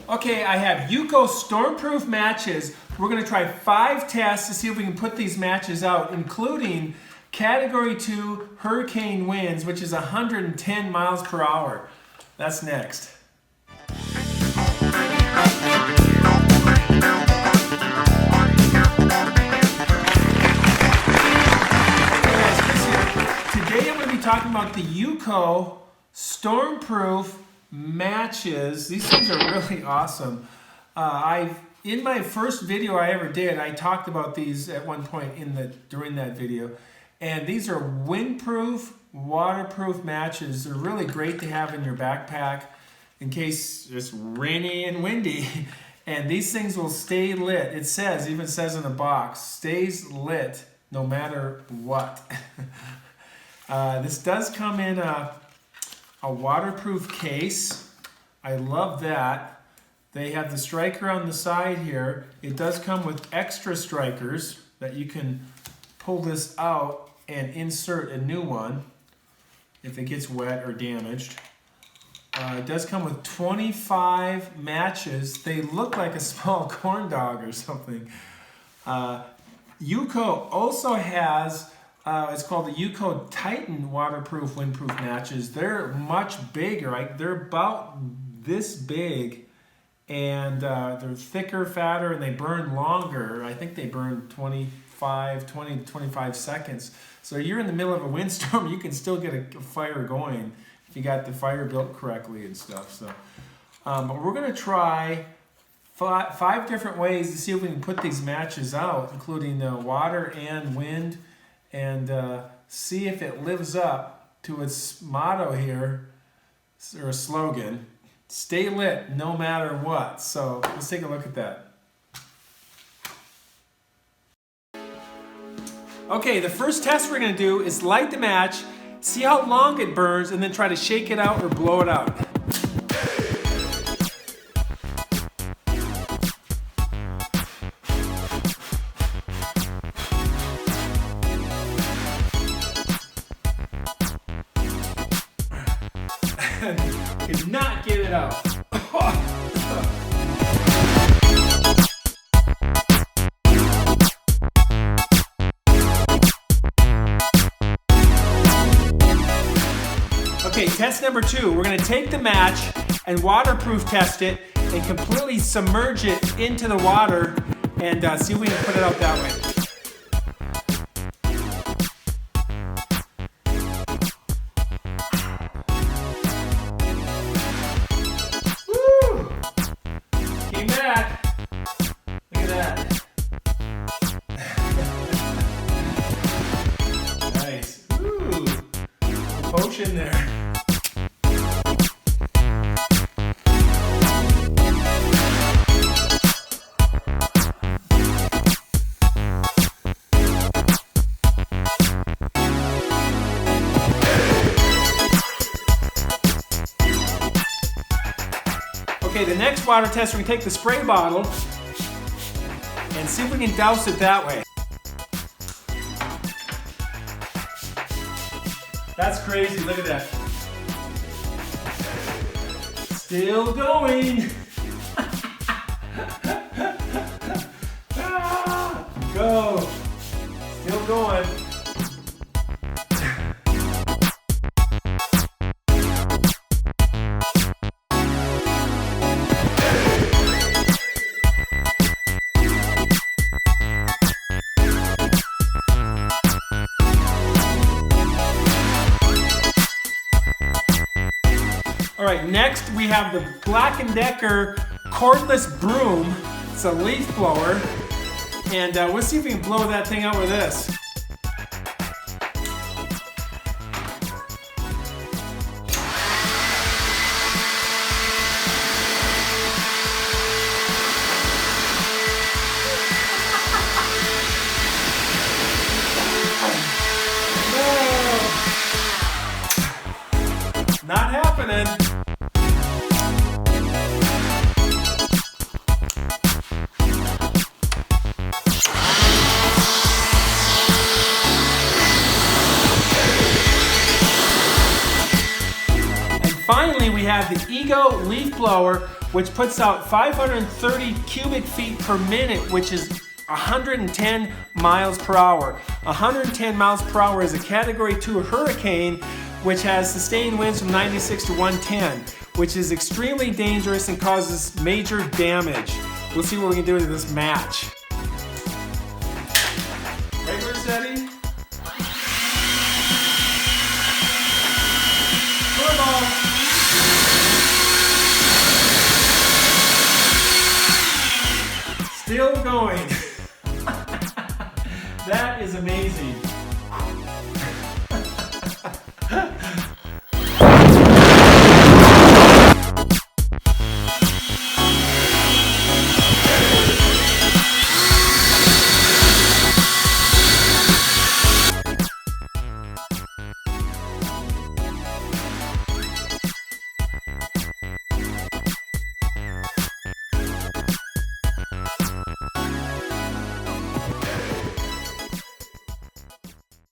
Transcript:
Okay, I have UCO Storm Proof matches. We're going to try 5 tests to see if we can put these matches out, including Category 2 hurricane winds, which is 110 miles per hour. That's next. Today I'm going to be talking about the UCO Storm Proof matches. These things are really awesome. In my first video I ever did, I talked about these at one point during that video. And these are windproof, waterproof matches. They're really great to have in your backpack in case it's rainy and windy. And these things will stay lit. It says, even says in the box, stays lit no matter what. This does come in a waterproof case. I love that. They have the striker on the side here. It does come with extra strikers that you can pull this out and insert a new one if it gets wet or damaged. It does come with 25 matches. They look like a small corn dog or something. UCO also has, it's called the UCO Titan waterproof windproof matches. They're much bigger. They're about this big, and they're thicker, fatter, and they burn longer. I think they burn 20 to 25 seconds. So you're in the middle of a windstorm, you can still get a fire going if you got the fire built correctly and stuff. So, but we're going to try 5 different ways to see if we can put these matches out, including water and wind, and see if it lives up to its motto here, or slogan, stay lit no matter what. So let's take a look at that. Okay, the first test we're going to do is light the match, see how long it burns, and then try to shake it out or blow it out. Could not get it out. Okay, test number 2. We're going to take the match and waterproof test it and completely submerge it into the water and see if we can put it out that way. Woo! Came back. Look at that. Nice. Ooh. Potion there. Okay, the next water test, we're going to take the spray bottle and see if we can douse it that way. That's crazy, look at that. Still going. Go. Still going. All right, next we have the Black & Decker cordless broom. It's a leaf blower, and we'll see if we can blow that thing out with this. No. Not happening. Finally, we have the Ego leaf blower which puts out 530 cubic feet per minute, which is 110 miles per hour. 110 miles per hour is a Category 2 hurricane, which has sustained winds from 96 to 110, which is extremely dangerous and causes major damage. We'll see what we can do with this match. Regular setting. Turbo. Still going. That is amazing.